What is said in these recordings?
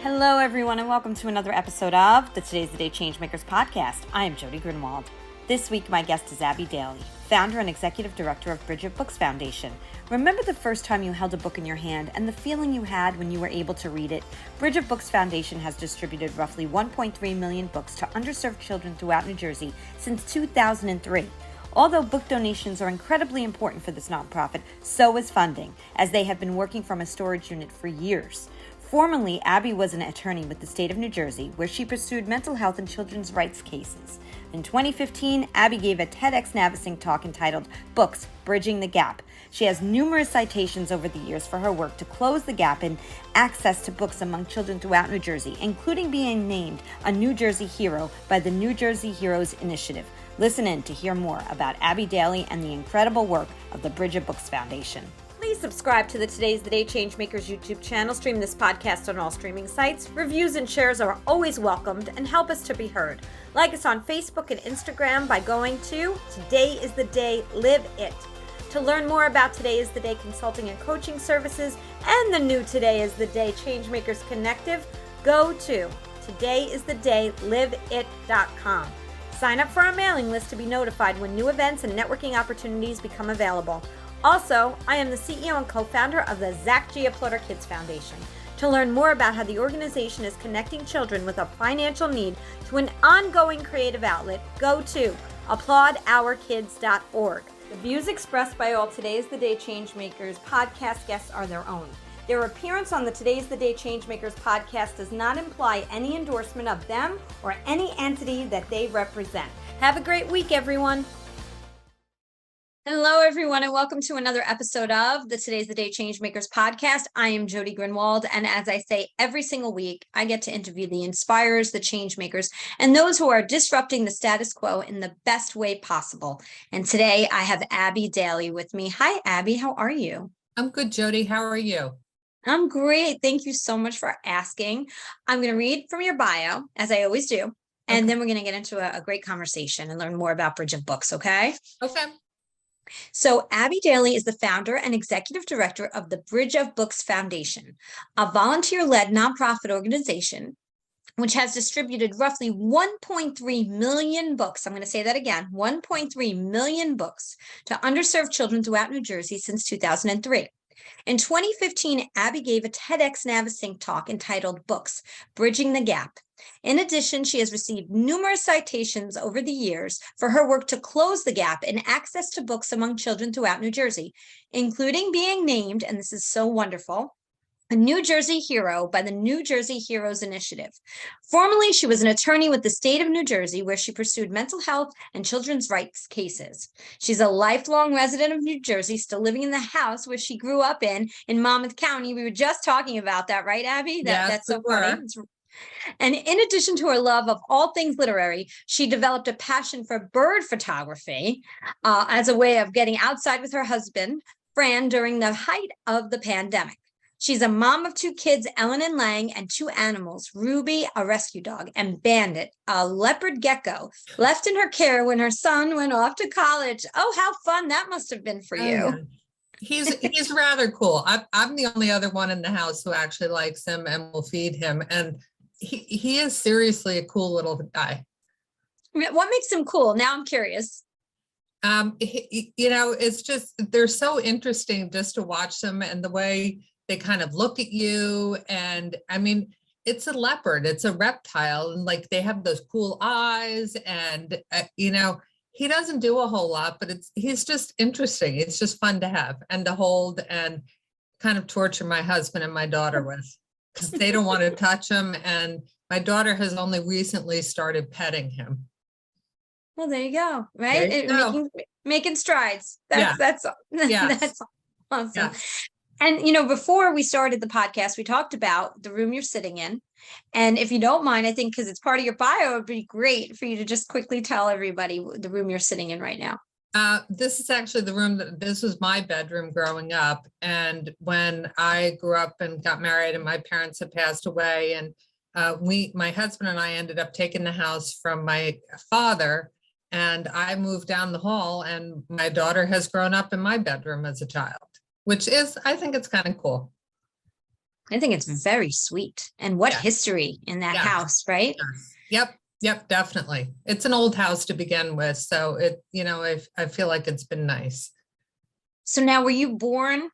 Hello, everyone, and welcome to another episode of the Today's the Day Changemakers Podcast. I am Jody Grunwald. This week, my guest is Abby Daly, founder and executive director of Bridge of Books Foundation. Remember the first time you held a book in your hand and the feeling you had when you were able to read it? Bridge of Books Foundation has distributed roughly 1.3 million books to underserved children throughout New Jersey since 2003. Although book donations are incredibly important for this nonprofit, so is funding, as they have been working from a storage unit for years. Formerly, Abby was an attorney with the state of New Jersey, where she pursued mental health and children's rights cases. In 2015, Abby gave a TEDx Navasink talk entitled Books, Bridging the Gap. She has numerous citations over the years for her work to close the gap in access to books among children throughout New Jersey, including being named a New Jersey hero by the New Jersey Heroes Initiative. Listen in to hear more about Abby Daly and the incredible work of the Bridge of Books Foundation. Please subscribe to the Today's the Day Changemakers YouTube channel. Stream this podcast on all streaming sites. Reviews and shares are always welcomed and help us to be heard. Like us on Facebook and Instagram by going to Today is the Day, Live It. To learn more about Today is the Day consulting and coaching services and the new Today is the Day Changemakers Connective, go to todayisthedayliveit.com. Sign up for our mailing list to be notified when new events and networking opportunities become available. Also, I am the CEO and co-founder of the Zach G. Applauder Kids Foundation. To learn more about how the organization is connecting children with a financial need to an ongoing creative outlet, go to applaudourkids.org. The views expressed by all Today's the Day Changemakers podcast guests are their own. Their appearance on the Today's the Day Changemakers podcast does not imply any endorsement of them or any entity that they represent. Have a great week, everyone. Hello, everyone, and welcome to another episode of the Today's the Day Changemakers podcast. I am Jody Grunwald, and as I say every single week, I get to interview the inspirers, the changemakers, and those who are disrupting the status quo in the best way possible. And today, I have Abby Daly with me. Hi, Abby. How are you? I'm good, Jody. How are you? I'm great. Thank you so much for asking. I'm going to read from your bio, as I always do, and then we're going to get into a great conversation and learn more about Bridge of Books, okay? Okay. So Abby Daly is the founder and executive director of the Bridge of Books Foundation, a volunteer-led nonprofit organization which has distributed roughly 1.3 million books. I'm going to say that again, 1.3 million books to underserved children throughout New Jersey since 2003. In 2015, Abby gave a TEDx Navasink talk entitled Books, Bridging the Gap. In addition, she has received numerous citations over the years for her work to close the gap in access to books among children throughout New Jersey, including being named, and this is so wonderful, a New Jersey hero by the New Jersey Heroes Initiative. Formerly, she was an attorney with the state of New Jersey, where she pursued mental health and children's rights cases. She's a lifelong resident of New Jersey, still living in the house where she grew up in Monmouth County. We were just talking about that, right, Abby? That's so funny. And in addition to her love of all things literary, she developed a passion for bird photography as a way of getting outside with her husband, Fran, during the height of the pandemic. She's a mom of two kids, Ellen and Lang, and two animals, Ruby, a rescue dog, and Bandit, a leopard gecko, left in her care when her son went off to college. Oh, how fun that must have been for you. He's rather cool. I'm the only other one in the house who actually likes him and will feed him. And he is seriously a cool little guy. What makes him cool? Now I'm curious. It's just, they're so interesting just to watch them and the way they kind of look at you. And I mean, it's a leopard, it's a reptile, and like they have those cool eyes, and he doesn't do a whole lot, but he's just interesting. It's just fun to have and to hold and kind of torture my husband and my daughter with, because they don't want to touch him. And my daughter has only recently started petting him. Well, there you go. Right. Making strides. That's awesome. Yeah. And, before we started the podcast, we talked about the room you're sitting in. And if you don't mind, I think because it's part of your bio, it would be great for you to just quickly tell everybody the room you're sitting in right now. This is actually the room this was my bedroom growing up. And when I grew up and got married and my parents had passed away, and my husband and I ended up taking the house from my father, and I moved down the hall, and my daughter has grown up in my bedroom as a child, which is, I think it's kind of cool. I think it's very sweet. And what Yeah. history in that Yeah. house, right? Yes. Yep, definitely. It's an old house to begin with, so I feel like it's been nice. So now, were you born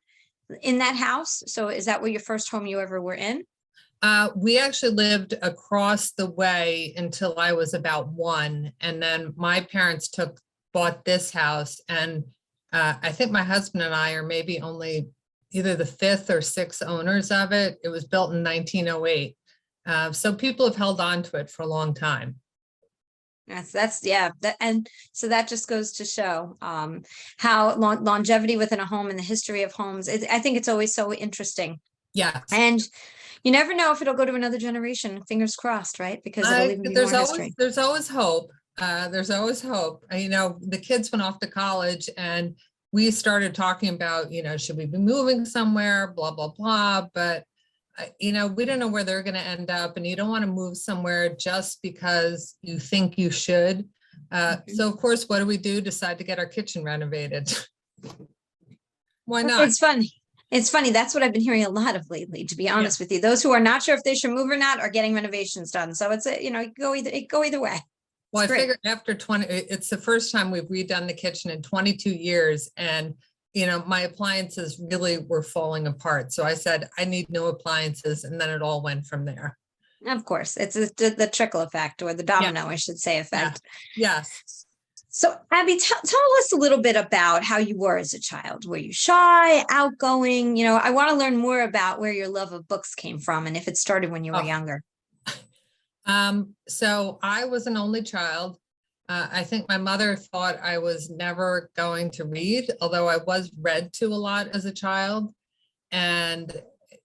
in that house? So is that where your first home you ever were in? We actually lived across the way until I was about 1, and then my parents bought this house, and I think my husband and I are maybe only either the 5th or 6th owners of it. It was built in 1908. So people have held on to it for a long time. And so that just goes to show how longevity within a home and the history of homes. I think it's always so interesting. Yes. And you never know if it'll go to another generation. Fingers crossed, right? Because it'll even be more history. There's always hope. There's always hope. The kids went off to college, and we started talking about, should we be moving somewhere, blah, blah, blah. But, we don't know where they're going to end up, and you don't want to move somewhere just because you think you should. So of course, what do? Decide to get our kitchen renovated. Why not? It's funny. It's funny. That's what I've been hearing a lot of lately, to be honest with you. Those who are not sure if they should move or not are getting renovations done. So it's it go either way. Well, I figured after 20, it's the first time we've redone the kitchen in 22 years. And, my appliances really were falling apart. So I said, I need new appliances. And then it all went from there. Of course. It's the trickle effect, or the domino, I should say, effect. Yes. So Abby, tell us a little bit about how you were as a child. Were you shy, outgoing? I want to learn more about where your love of books came from, and if it started when you were younger. So I was an only child. I think my mother thought I was never going to read, although I was read to a lot as a child. And,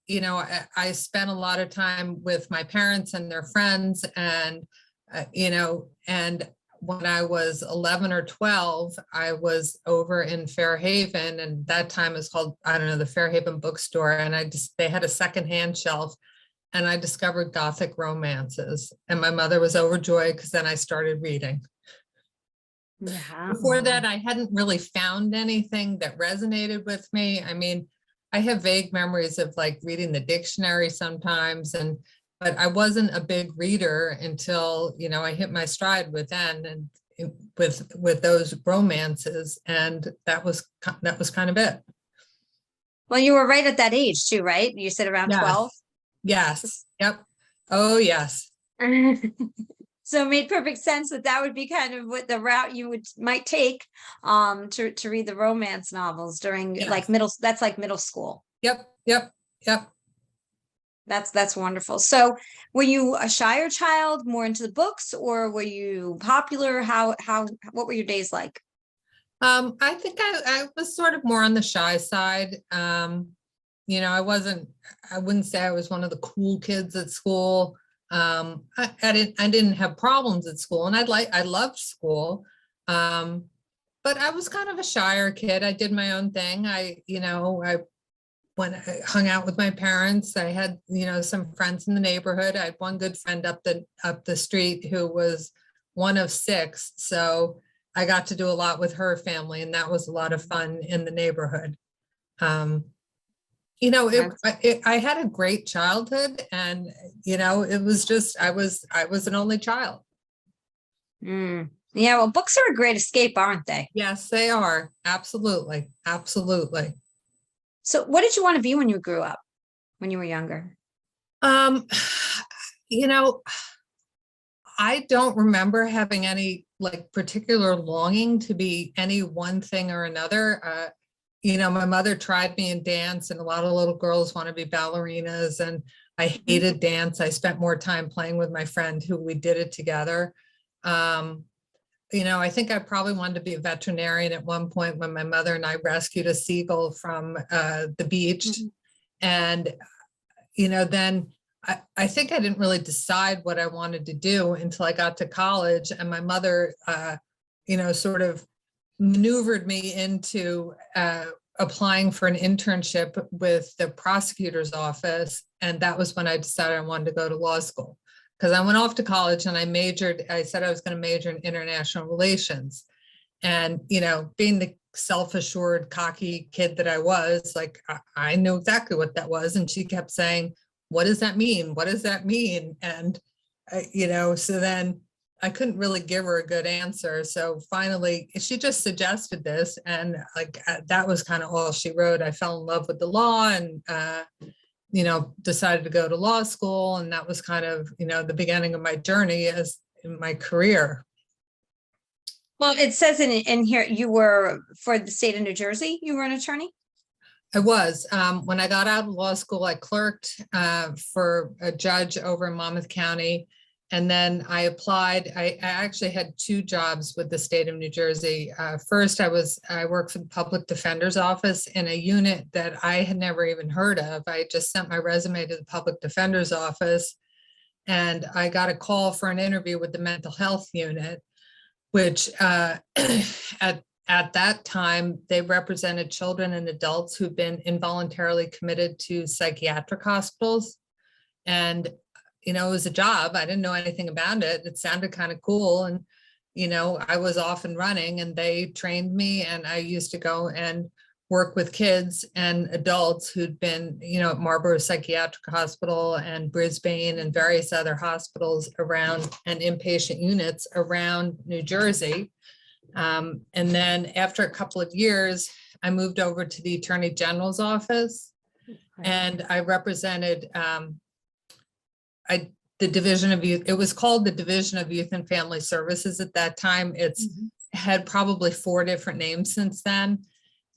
I spent a lot of time with my parents and their friends, and, and when I was 11 or 12, I was over in Fairhaven, and that time is called, the Fairhaven bookstore. And they had a secondhand shelf, and I discovered Gothic romances, and my mother was overjoyed because then I started reading. Yeah. Before that, I hadn't really found anything that resonated with me. I have vague memories of like reading the dictionary sometimes, but I wasn't a big reader until, I hit my stride and with those romances, and that was kind of it. Well, you were right at that age too, right? You said around 12. Yes. Yep. Oh, yes. So it made perfect sense that would be kind of what the route you might take to read the romance novels during that's like middle school. Yep. That's wonderful. So were you a shyer child, more into the books, or were you popular? What were your days like? I think I was sort of more on the shy side. I wouldn't say I was one of the cool kids at school. I didn't have problems at school, and I loved school. But I was kind of a shyer kid. I did my own thing. When I hung out with my parents, I had, some friends in the neighborhood. I had one good friend up the street who was one of 6. So I got to do a lot with her family, and that was a lot of fun in the neighborhood. I had a great childhood, and, it was just, I was an only child. Yeah, well, books are a great escape, aren't they? Yes, they are. Absolutely. So what did you want to be when you grew up, when you were younger? I don't remember having any particular longing to be any one thing or another. My mother tried me in dance, and a lot of little girls want to be ballerinas, and I hated dance. I spent more time playing with my friend who we did it together. I think I probably wanted to be a veterinarian at one point when my mother and I rescued a seagull from the beach. And, then I think I didn't really decide what I wanted to do until I got to college, and my mother, sort of maneuvered me into applying for an internship with the prosecutor's office. And that was when I decided I wanted to go to law school. Because I went off to college and I said I was going to major in international relations. And, being the self-assured, cocky kid that I was, like, I knew exactly what that was. And she kept saying, what does that mean? What does that mean? And, so then I couldn't really give her a good answer. So finally, she just suggested this. And that was kind of all she wrote. I fell in love with the law and, decided to go to law school. And that was kind of, the beginning of my journey as in my career. Well, it says in here, you were for the state of New Jersey, you were an attorney? I was. When I got out of law school, I clerked for a judge over in Monmouth County. And then I applied. I actually had 2 jobs with the state of New Jersey. First, I worked for the public defender's office in a unit that I had never even heard of. I just sent my resume to the public defender's office, and I got a call for an interview with the mental health unit, which at that time, they represented children and adults who've been involuntarily committed to psychiatric hospitals. And, it was a job. I didn't know anything about it. It sounded kind of cool. And, I was off and running, and they trained me, and I used to go and work with kids and adults who'd been, at Marlborough Psychiatric Hospital and Brisbane and various other hospitals around and inpatient units around New Jersey. And then after a couple of years, I moved over to the Attorney General's office, and I represented the Division of Youth. It was called the Division of Youth and Family Services at that time. It's had probably 4 different names since then.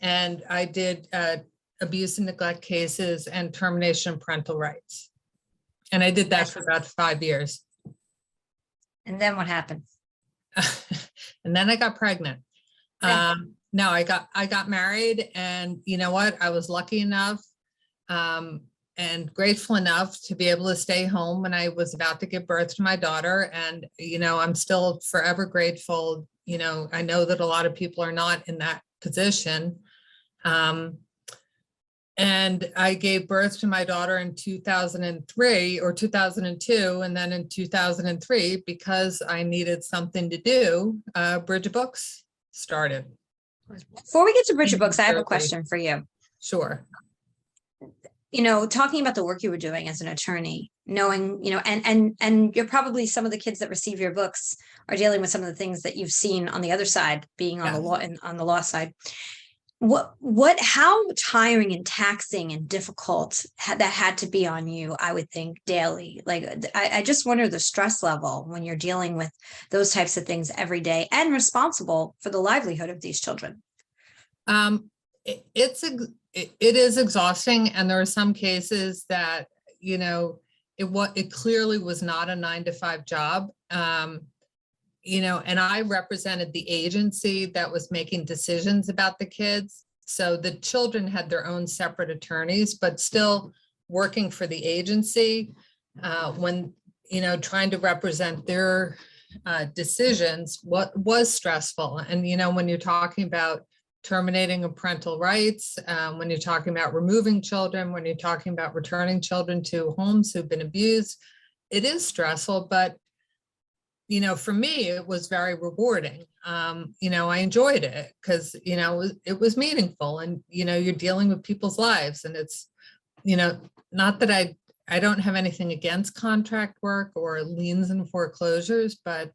And I did abuse and neglect cases and termination of parental rights. And I did that for about 5 years. And then what happened? And then I got pregnant. Yeah. No, I got married, and you know what? I was lucky enough and grateful enough to be able to stay home when I was about to give birth to my daughter. And, I'm still forever grateful. I know that a lot of people are not in that position. And I gave birth to my daughter in 2003 or 2002. And then in 2003, because I needed something to do, Bridge of Books started. Before we get to Bridge of Books, I have a question for you. Sure. Talking about the work you were doing as an attorney, knowing, and you're probably, some of the kids that receive your books are dealing with some of the things that you've seen on the other side, being on the law and on the law side. How tiring and taxing and difficult that had to be on you, I would think, daily. Like, I just wonder the stress level when you're dealing with those types of things every day and responsible for the livelihood of these children. It is exhausting. And there are some cases that, it clearly was not a 9-to-5 job. And I represented the agency that was making decisions about the kids. So the children had their own separate attorneys, but still working for the agency when, trying to represent their decisions, what was stressful. And, when you're talking about terminating of parental rights, when you're talking about removing children, when you're talking about returning children to homes who've been abused, it is stressful, but for me, it was very rewarding. I enjoyed it because, it was meaningful, and, you're dealing with people's lives, and it's, not that I don't have anything against contract work or liens and foreclosures, but,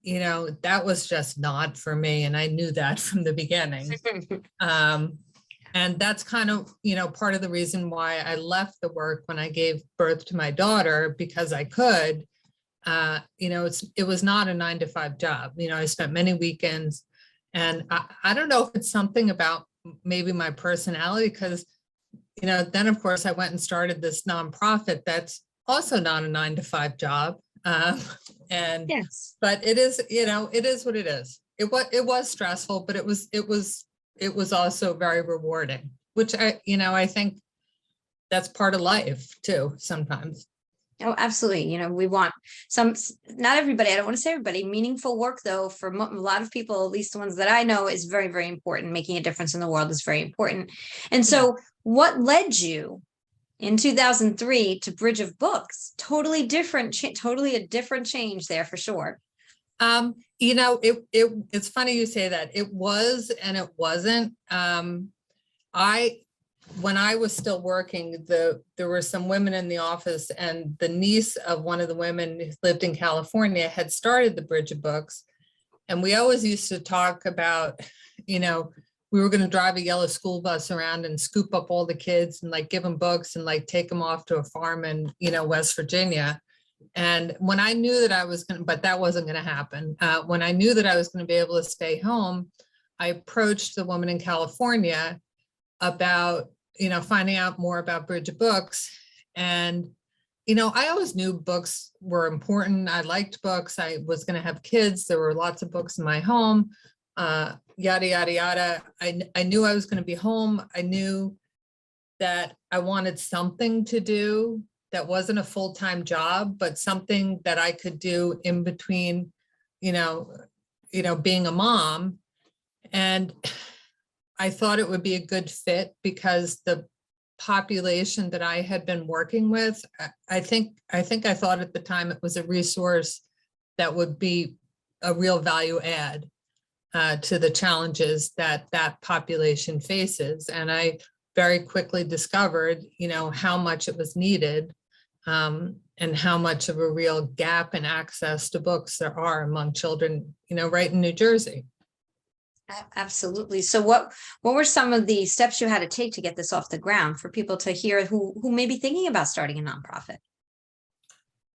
that was just not for me. And I knew that from the beginning. And that's kind of, part of the reason why I left the work when I gave birth to my daughter, because I could. It was not a 9-to-5 job. I spent many weekends, and I don't know if it's something about maybe my personality, because, then of course I went and started this nonprofit that's also not a 9-to-5 job. And yes, but it is, it is what it is. It was stressful, but it was also very rewarding, which I think that's part of life too, sometimes. Oh, absolutely. We want not everybody, I don't want to say everybody, meaningful work, though, for a lot of people, at least the ones that I know, is very, very important. Making a difference in the world is very important. And so what led you in 2003 to Bridge of Books? Totally different, totally a different change there for sure. It's funny you say that. It was and it wasn't. When I was still working, there were some women in the office, and the niece of one of the women who lived in California had started the Bridge of Books. And we always used to talk about, we were going to drive a yellow school bus around and scoop up all the kids and like give them books and like take them off to a farm in, West Virginia. And when I knew that I was going to, but that wasn't going to happen. When I knew that I was going to be able to stay home, I approached the woman in California about, finding out more about Bridge of Books. And, I always knew books were important. I liked books. I was going to have kids. There were lots of books in my home, yada, yada, yada. I knew I was going to be home. I knew that I wanted something to do that wasn't a full-time job, but something that I could do in between, being a mom. And I thought it would be a good fit because the population that I had been working with, I think I thought at the time it was a resource that would be a real value add to the challenges that population faces. And I very quickly discovered, how much it was needed, and how much of a real gap in access to books there are among children, right in New Jersey. Absolutely. So what were some of the steps you had to take to get this off the ground for people to hear who may be thinking about starting a nonprofit?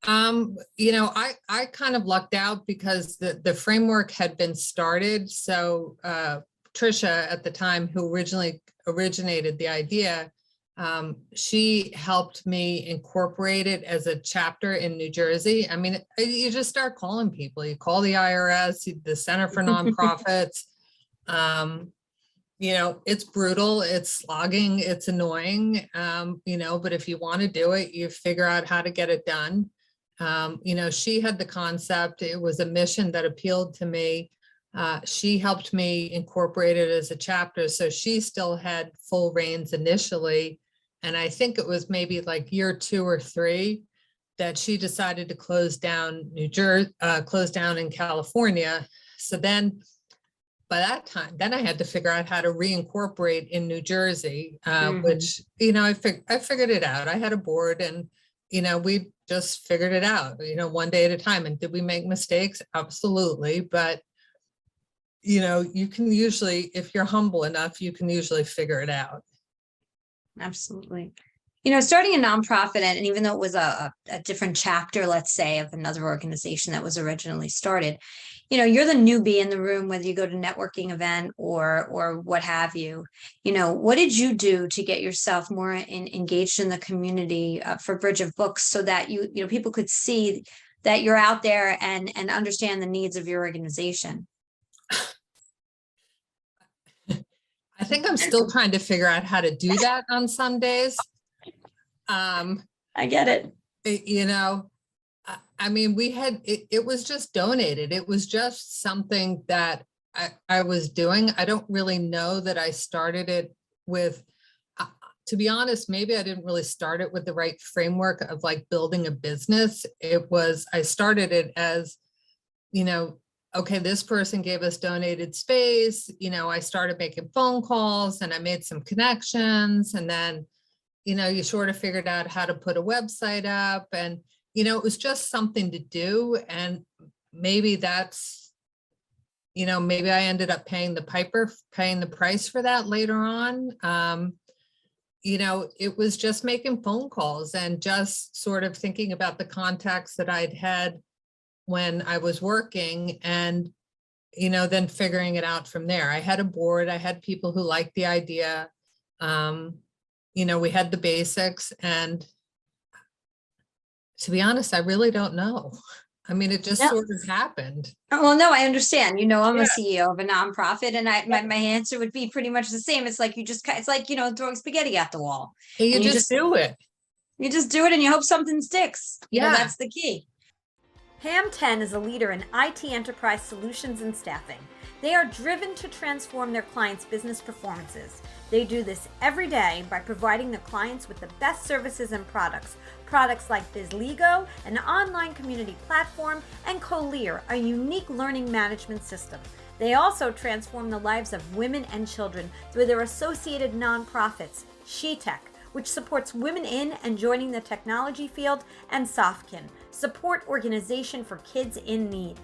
I kind of lucked out because the framework had been started. So Trisha at the time, who originated the idea, she helped me incorporate it as a chapter in New Jersey. I mean, you just start calling people. You call the IRS, the Center for Nonprofits. It's brutal, it's slogging, it's annoying, but if you want to do it, you figure out how to get it done. She had the concept. It was a mission that appealed to me. She helped me incorporate it as a chapter. So she still had full reins initially. And I think it was maybe like year 2 or 3 that she decided to close down close down in California. So then by that time, then I had to figure out how to reincorporate in New Jersey, which, I figured it out. I had a board and, we just figured it out, one day at a time. And did we make mistakes? Absolutely. But, you can usually, if you're humble enough, you can usually figure it out. Absolutely. Starting a nonprofit, and even though it was a different chapter, let's say, of another organization that was originally started, you're the newbie in the room, whether you go to networking event or what have you. What did you do to get yourself more engaged in the community for Bridge of Books, so that people could see that you're out there and understand the needs of your organization? I think I'm still trying to figure out how to do that on some days. I get it. I mean, it was just donated. It was just something that I was doing. I don't really know that I started it with, to be honest, maybe I didn't really start it with the right framework of like building a business. I started it as, okay, this person gave us donated space. I started making phone calls and I made some connections, and then, you sort of figured out how to put a website up, and, it was just something to do. And maybe that's, maybe I ended up paying the price for that later on. It was just making phone calls and just sort of thinking about the contacts that I'd had when I was working, and, then figuring it out from there. I had a board, I had people who liked the idea. We had the basics, and to be honest, I really don't know. I mean, it just sort of happened. Well, no, I understand. I'm a CEO of a nonprofit, and my answer would be pretty much the same. It's like it's like throwing spaghetti at the wall. And you just do it. You just do it, and you hope something sticks. That's the key. Ham10 is a leader in IT enterprise solutions and staffing. They are driven to transform their clients' business performances. They do this every day by providing their clients with the best services and products. Products like BizLego, an online community platform, and Colear, a unique learning management system. They also transform the lives of women and children through their associated nonprofits, SheTech, which supports women in and joining the technology field, and Softkin, support organization for kids in need.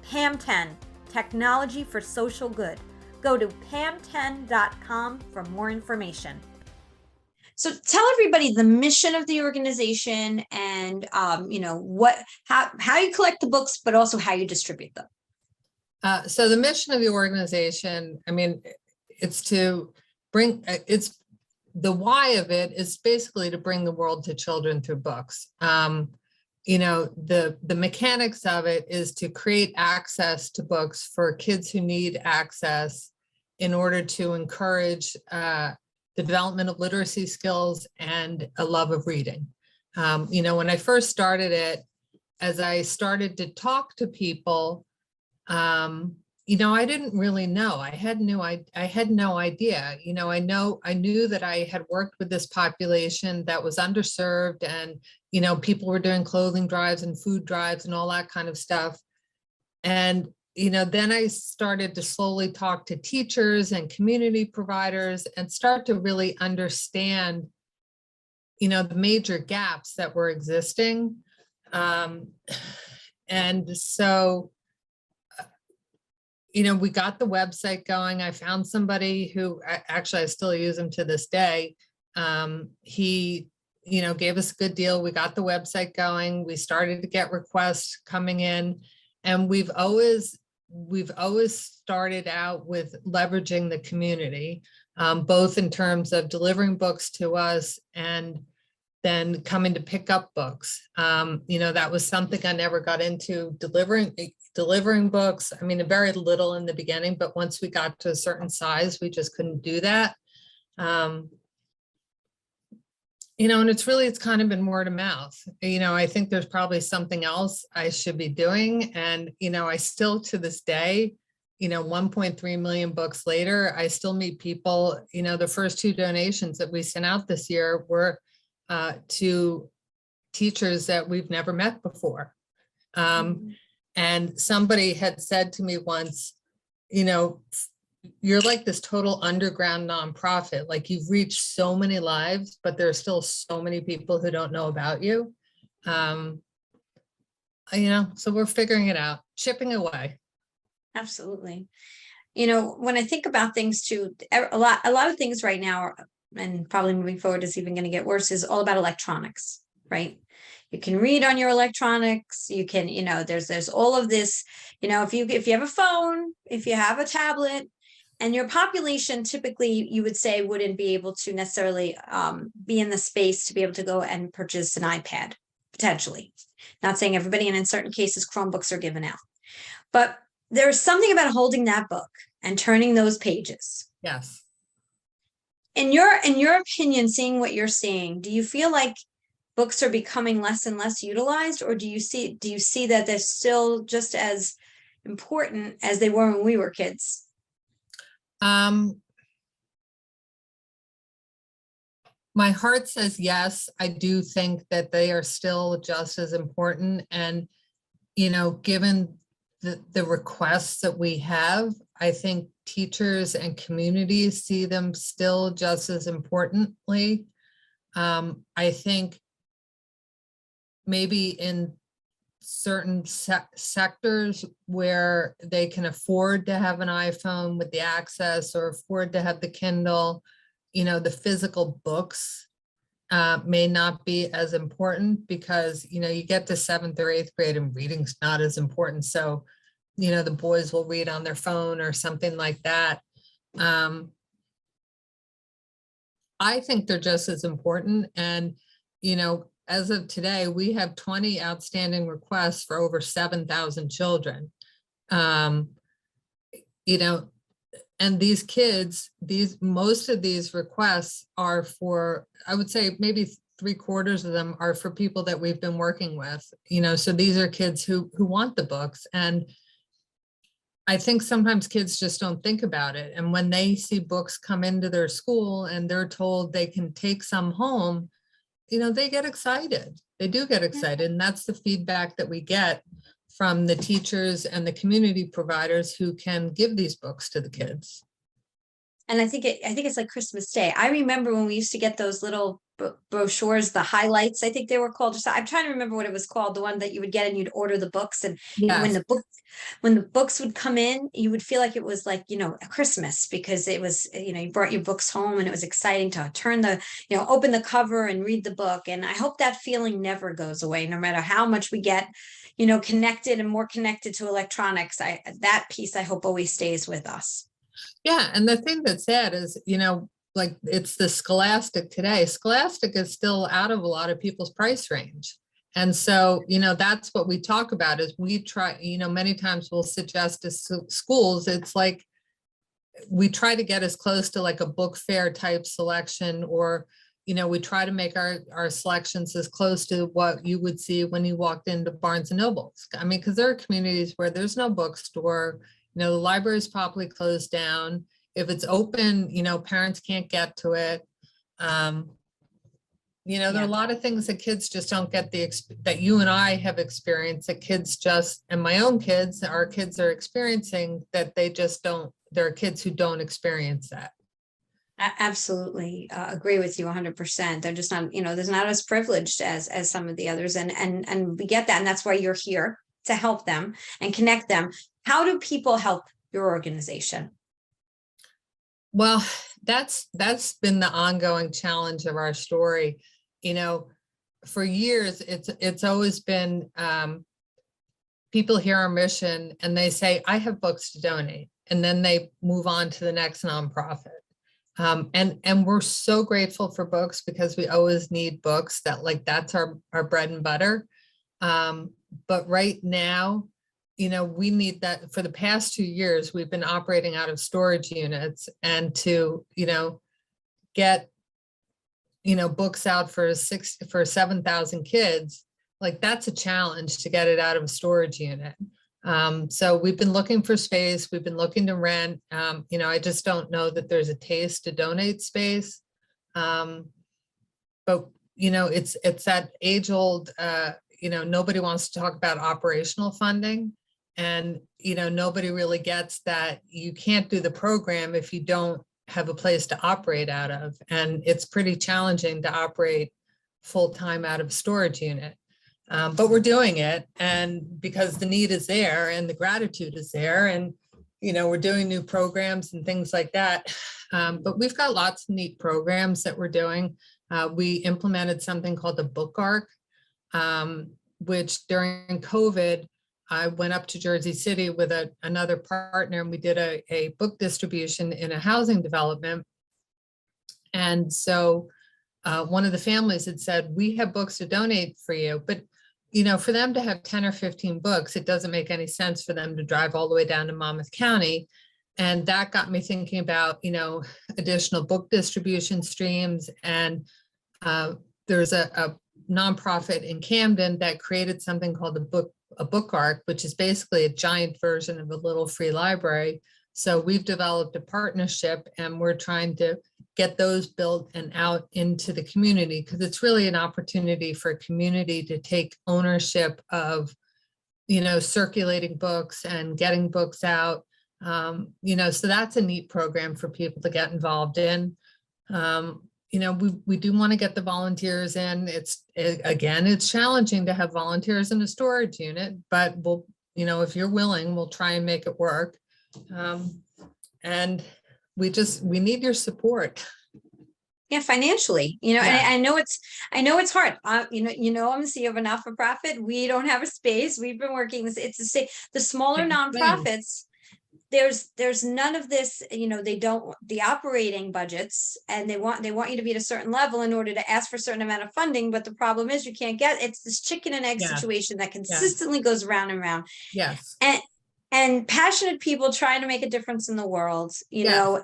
PAM10, technology for social good. Go to pam10.com for more information. So tell everybody the mission of the organization and, how you collect the books, but also how you distribute them. So the mission of the organization, it's to bring, the why of it is basically to bring the world to children through books. The mechanics of it is to create access to books for kids who need access in order to encourage the development of literacy skills and a love of reading. When I first started it, as I started to talk to people, I didn't really know. I had no idea. I knew that I had worked with this population that was underserved, and people were doing clothing drives and food drives and all that kind of stuff. And then I started to slowly talk to teachers and community providers and start to really understand, the major gaps that were existing. And so, we got the website going. I found somebody who actually I still use him to this day. He, gave us a good deal. We got the website going. We started to get requests coming in, and we've always started out with leveraging the community, both in terms of delivering books to us and then coming to pick up books. That was something I never got into, delivering books. Very little in the beginning, but once we got to a certain size, we just couldn't do that. And it's kind of been word of mouth. I think there's probably something else I should be doing. And, I still to this day, 1.3 million books later, I still meet people. The first 2 donations that we sent out this year were to teachers that we've never met before. And somebody had said to me once, you're like this total underground nonprofit. Like, you've reached so many lives, but there are still so many people who don't know about you. So we're figuring it out, chipping away. Absolutely. When I think about things too, a lot of things right now are, and probably moving forward is even going to get worse, is all about electronics, right? You can read on your electronics. You can, there's all of this, if you have a phone, if you have a tablet, and your population typically, you would say, wouldn't be able to necessarily be in the space to be able to go and purchase an iPad, potentially. Not saying everybody, and in certain cases, Chromebooks are given out. But there's something about holding that book and turning those pages. Yes. In your opinion, seeing what you're seeing, do you feel like books are becoming less and less utilized, or do you see that they're still just as important as they were when we were kids? My heart says yes. I do think that they are still just as important. And, given the requests that we have, I think teachers and communities see them still just as importantly. I think maybe in certain sectors where they can afford to have an iPhone with the access, or afford to have the Kindle, the physical books may not be as important, because, you get to 7th or 8th grade and reading's not as important. So, the boys will read on their phone or something like that. I think they're just as important. And, as of today, we have 20 outstanding requests for over 7,000 children. And these kids, most of these requests are for, I would say maybe 3/4 of them are for people that we've been working with, so these are kids who want the books. And, I think sometimes kids just don't think about it. And when they see books come into their school and they're told they can take some home, they get excited. They do get excited. And that's the feedback that we get from the teachers and the community providers who can give these books to the kids. And I think it's like Christmas Day. I remember when we used to get those little brochures, the highlights, I think they were called. I'm trying to remember what it was called, the one that you would get and you'd order the books. And Yes. when the books would come in, you would feel like it was like, a Christmas, because it was, you brought your books home and it was exciting to open the cover and read the book. And I hope that feeling never goes away, no matter how much we get, connected and more connected to electronics. That piece, I hope, always stays with us. Yeah. And the thing that's sad is, like it's the Scholastic today. Scholastic is still out of a lot of people's price range. And so, that's what we talk about is we try, many times we'll suggest to schools, it's like we try to get as close to like a book fair type selection, or, we try to make our selections as close to what you would see when you walked into Barnes and Nobles. I mean, because there are communities where there's no bookstore, the library is probably closed down. If it's open, parents can't get to it. There are a lot of things that kids just don't get that you and I have experienced, that kids and my own kids, our kids are experiencing, that they just don't, there are kids who don't experience that. I absolutely agree with you 100%. They're just not, they're not as privileged as some of the others. And we get that. And that's why you're here, to help them and connect them. How do people help your organization? Well, that's been the ongoing challenge of our story. For years, it's always been people hear our mission and they say, I have books to donate. And then they move on to the next nonprofit. And we're so grateful for books, because we always need books. That's our bread and butter. But right now, we need that. For the past 2 years, we've been operating out of storage units, and to, get, books out for 7,000 kids, that's a challenge to get it out of a storage unit. So we've been looking for space. We've been looking to rent. I just don't know that there's a taste to donate space. But, it's that age old, nobody wants to talk about operational funding. And, nobody really gets that you can't do the program if you don't have a place to operate out of. And it's pretty challenging to operate full-time out of a storage unit. But we're doing it, and because the need is there and the gratitude is there, and, we're doing new programs and things like that. But we've got lots of neat programs that we're doing. We implemented something called the Book Arc, which during COVID, I went up to Jersey City with another partner, and we did a book distribution in a housing development. And so one of the families had said, we have books to donate for you, but for them to have 10 or 15 books, it doesn't make any sense for them to drive all the way down to Monmouth County. And that got me thinking about, additional book distribution streams. And there's a nonprofit in Camden that created something called a book arc, which is basically a giant version of a little free library. So we've developed a partnership, and we're trying to get those built and out into the community, because it's really an opportunity for a community to take ownership of, circulating books and getting books out. So that's a neat program for people to get involved in. We do want to get the volunteers in. It's challenging to have volunteers in a storage unit, but we'll, if you're willing, we'll try and make it work. And we need your support. Yeah, financially, Yeah. and I know it's hard. I'm the CEO of a not-for-profit. We don't have a space. We've been working this. The smaller nonprofits, there's none of this, they don't, the operating budgets, and they want you to be at a certain level in order to ask for a certain amount of funding. But the problem is you can't it's this chicken and egg situation that consistently goes round and round. Yes. And passionate people trying to make a difference in the world, know.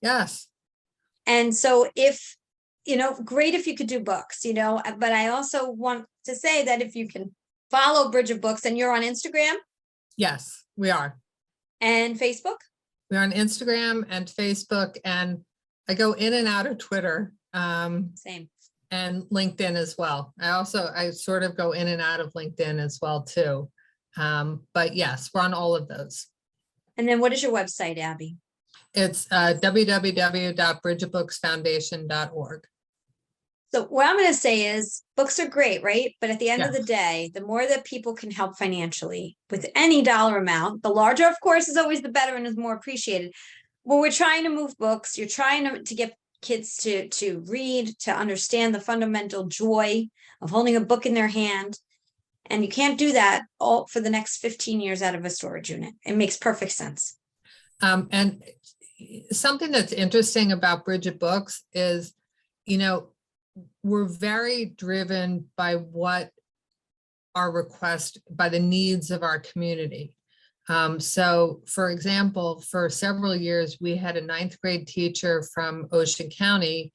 Yes. And so great if you could do books, but I also want to say that if you can follow Bridge of Books, and you're on Instagram. Yes, we are. And Facebook? We're on Instagram and Facebook, and I go in and out of Twitter. Same. And LinkedIn as well. I sort of go in and out of LinkedIn as well too. But yes, we're on all of those. And then what is your website, Abby? It's www.bridgetbooksfoundation.org. So what I'm going to say is books are great, right? But at the end of the Yes. day, the more that people can help financially with any dollar amount, the larger, of course, is always the better and is more appreciated. Well, we're trying to move books. You're trying to get kids to read, to understand the fundamental joy of holding a book in their hand. And you can't do that all for the next 15 years out of a storage unit. It makes perfect sense. And something that's interesting about Bridget Books is, we're very driven by what our request, by the needs of our community. So for example, for several years, we had a 9th grade teacher from Ocean County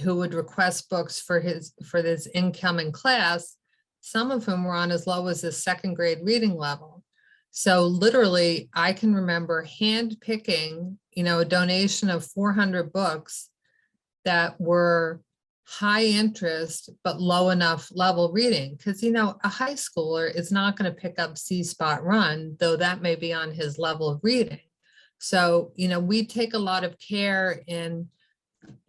who would request books for this incoming class, some of whom were on as low as the 2nd grade reading level. So literally, I can remember hand picking, a donation of 400 books that were high interest, but low enough level reading. Because, a high schooler is not going to pick up See Spot Run, though that may be on his level of reading. So, we take a lot of care in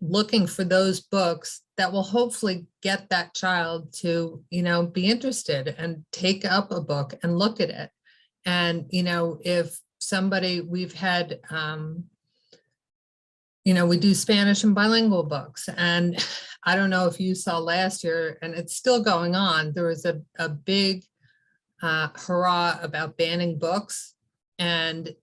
looking for those books that will hopefully get that child to, be interested and take up a book and look at it. And, if somebody, we've had, we do Spanish and bilingual books. And I don't know if you saw last year, and it's still going on, there was a big hurrah about banning books. And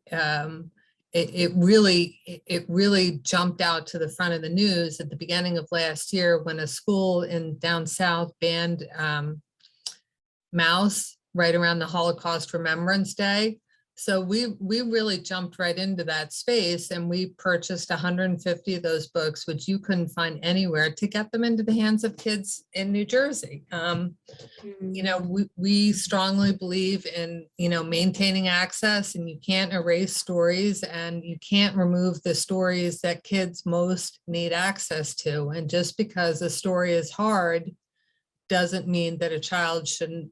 it really jumped out to the front of the news at the beginning of last year when a school in down south banned Mouse right around the Holocaust Remembrance Day. So we really jumped right into that space, and we purchased 150 of those books, which you couldn't find anywhere, to get them into the hands of kids in New Jersey. We strongly believe in, maintaining access, and you can't erase stories, and you can't remove the stories that kids most need access to. And just because a story is hard doesn't mean that a child shouldn't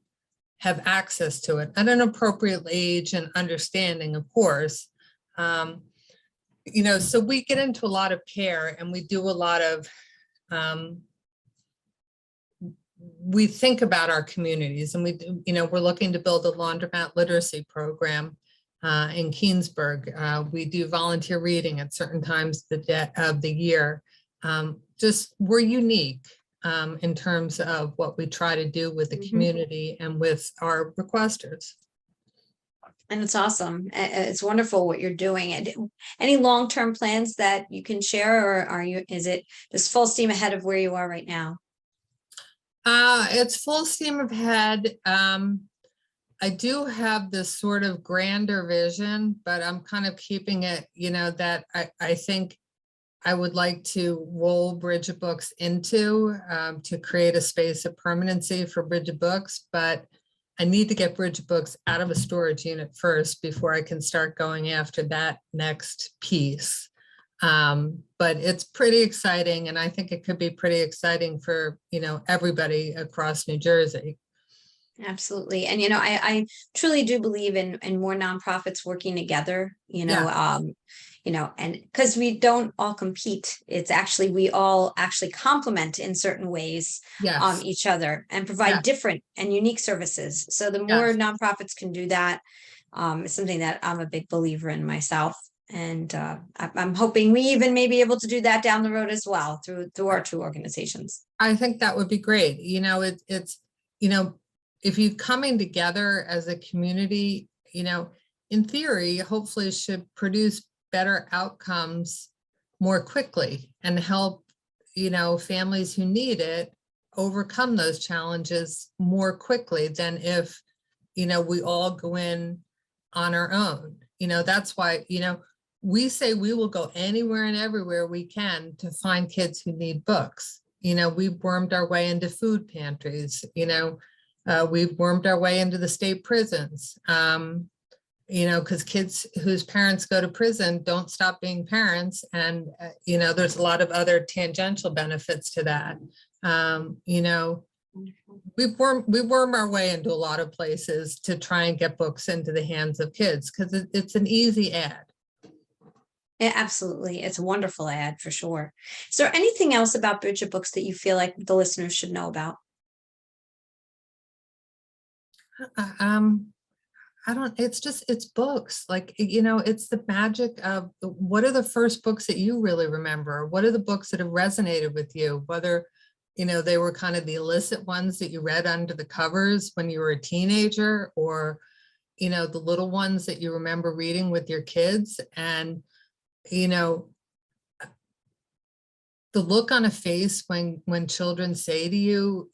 have access to it at an appropriate age and understanding, of course. So we get into a lot of care, and we do a lot of, we think about our communities, and we do, we're looking to build a laundromat literacy program in Keensburg. We do volunteer reading at certain times of the year. Just we're unique in terms of what we try to do with the community and with our requesters. And it's awesome. It's wonderful what you're doing. And any long-term plans that you can share, or is it just full steam ahead of where you are right now? It's full steam ahead. I do have this sort of grander vision, but I'm kind of keeping it, that I think I would like to roll Bridget Books into to create a space of permanency for Bridget Books, but I need to get Bridget Books out of a storage unit first before I can start going after that next piece. But it's pretty exciting, and I think it could be pretty exciting for, everybody across New Jersey. Absolutely. And, I truly do believe in more nonprofits working together, and because we don't all compete, it's actually, we all actually complement in certain ways Yes. each other and provide different and unique services. So the more nonprofits can do that, is something that I'm a big believer in myself. And I'm hoping we even may be able to do that down the road as well through our two organizations. I think that would be great. It's if you coming together as a community, in theory, hopefully should produce better outcomes more quickly and help, families who need it overcome those challenges more quickly than if, we all go in on our own. That's why, we say we will go anywhere and everywhere we can to find kids who need books. We've wormed our way into food pantries, we've wormed our way into the state prisons. because kids whose parents go to prison don't stop being parents. And, there's a lot of other tangential benefits to that. We worm our way into a lot of places to try and get books into the hands of kids because it's an easy ad. Yeah, absolutely. It's a wonderful ad for sure. Is there anything else about Bridge of Books that you feel like the listeners should know about? It's books. Like, it's the magic of what are the first books that you really remember? What are the books that have resonated with you? Whether, they were kind of the illicit ones that you read under the covers when you were a teenager, or, the little ones that you remember reading with your kids. And, the look on a face when children say to you,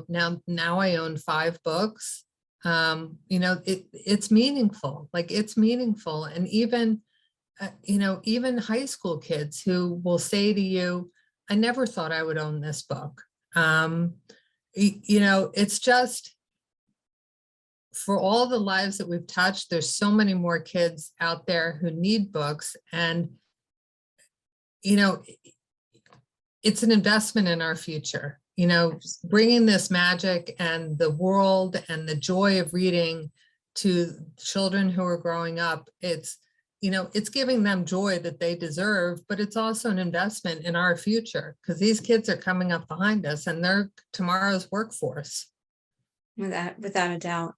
now I own 5 books. It's meaningful, it's meaningful. And even, even high school kids who will say to you, I never thought I would own this book. It's just, for all the lives that we've touched, there's so many more kids out there who need books. And, it's an investment in our future. Bringing this magic and the world and the joy of reading to children who are growing up, it's giving them joy that they deserve, but it's also an investment in our future because these kids are coming up behind us and they're tomorrow's workforce. Without a doubt.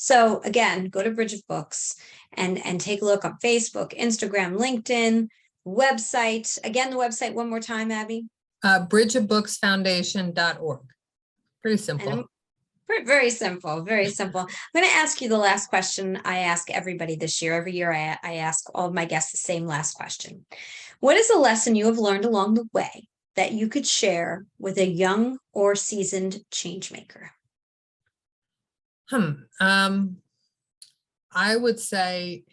So again, go to Bridge of Books and take a look on Facebook, Instagram, LinkedIn, website. Again, the website one more time, Abby. bridgeofbooksfoundation.org. Pretty simple. Very simple, very simple. I'm going to ask you the last question I ask everybody this year. Every year I ask all of my guests the same last question. What is a lesson you have learned along the way that you could share with a young or seasoned change maker? I would say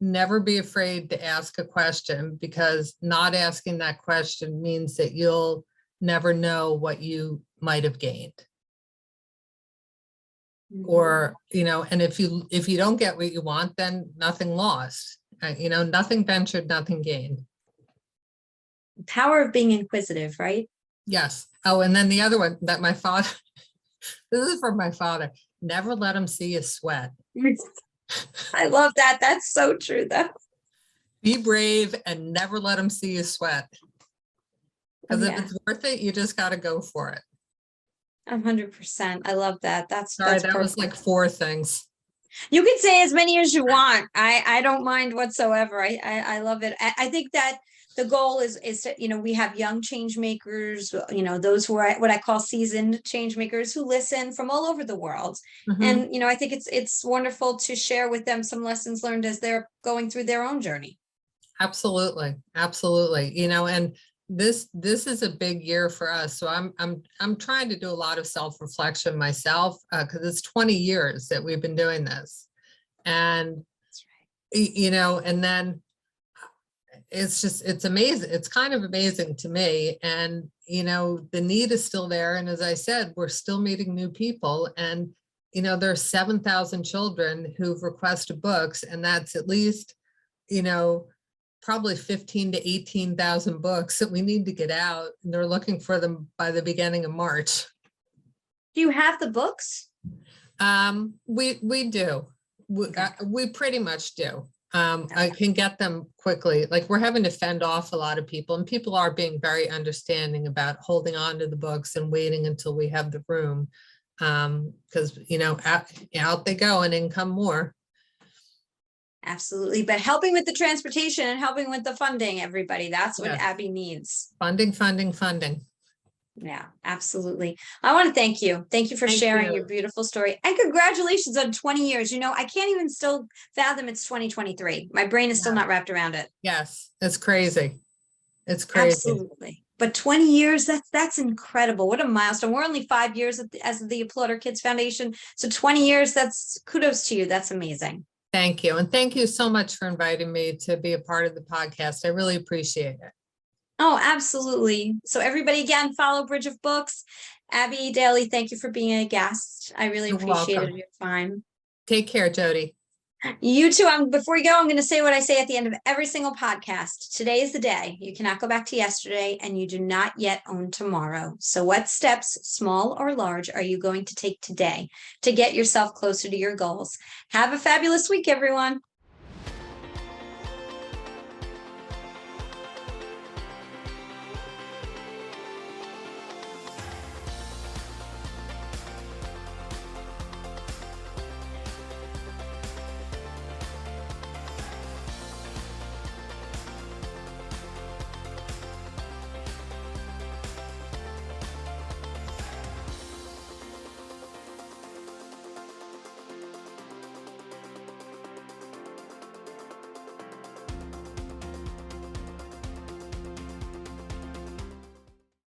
never be afraid to ask a question, because not asking that question means that you'll never know what you might have gained. Or, and if you don't get what you want, then nothing lost, nothing ventured, nothing gained. The power of being inquisitive, right? Yes. Oh, and then the other one that my father, this is from my father, never let him see you sweat. I love that. That's so true though. Be brave and never let them see you sweat. Because if it's worth it, you just got to go for it. 100%. I love that. That was like 4 things. You can say as many as you want. I don't mind whatsoever. I love it. I think that the goal is we have young change makers, those who are what I call seasoned change makers who listen from all over the world. Mm-hmm. And, I think it's wonderful to share with them some lessons learned as they're going through their own journey. Absolutely. Absolutely. And this is a big year for us. So I'm trying to do a lot of self-reflection myself, because it's 20 years that we've been doing this. And, that's right. And then it's amazing. It's kind of amazing to me. And, the need is still there. And as I said, we're still meeting new people. And, there's 7,000 children who've requested books, and that's at least, probably 15 to 18,000 books that we need to get out. And they're looking for them by the beginning of March. Do you have the books? We do. We pretty much do. I can get them quickly. Like, we're having to fend off a lot of people, and people are being very understanding about holding on to the books and waiting until we have the room. Because, out they go and in come more. Absolutely. But helping with the transportation and helping with the funding, everybody, that's what Abby needs. Funding. Yeah, absolutely. I want to thank you. Thank you for sharing your beautiful story, and congratulations on 20 years. I can't even still fathom it's 2023. My brain is still not wrapped around it. Yes. It's crazy. It's crazy. Absolutely. But 20 years, that's incredible. What a milestone. We're only 5 years as the Applaud Kids Foundation. So 20 years, that's kudos to you. That's amazing. Thank you. And thank you so much for inviting me to be a part of the podcast. I really appreciate it. Oh, absolutely. So everybody, again, follow Bridge of Books. Abby Daly, thank you for being a guest. I really appreciated your time. Take care, Jody. You too. Before you go, I'm going to say what I say at the end of every single podcast. Today is the day. You cannot go back to yesterday, and you do not yet own tomorrow. So what steps, small or large, are you going to take today to get yourself closer to your goals? Have a fabulous week, everyone.